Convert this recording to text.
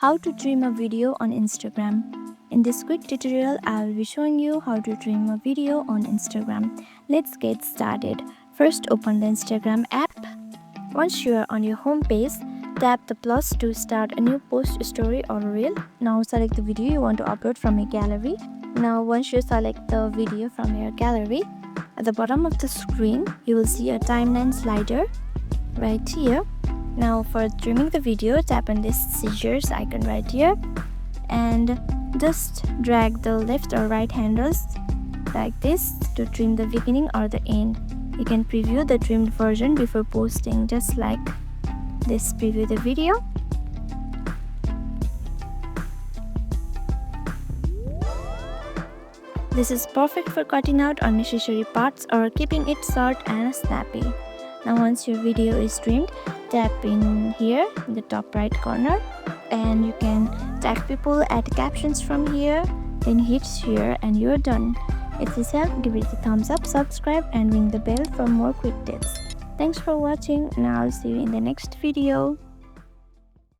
How to trim a video on Instagram. In this quick tutorial, I will be showing you how to trim a video on Instagram. Let's get started. First, open the Instagram app. Once you are on your home page, tap the plus to start a new post, story or reel. Now select the video you want to upload from your gallery. Now once you select the video from your gallery, at the bottom of the screen, you will see a timeline slider right here. Now for trimming the video, tap on this scissors icon right here and just drag the left or right handles like this to trim the beginning or the end. You can preview the trimmed version before posting, just like this. Preview the video. This is perfect for cutting out unnecessary parts or keeping it short and snappy. Now once your video is trimmed, tap in here in the top right corner and you can tag people, add captions from here, then hit share and you're done. If this helped, give it a thumbs up, subscribe and ring the bell for more quick tips. Thanks for watching and I'll see you in the next video.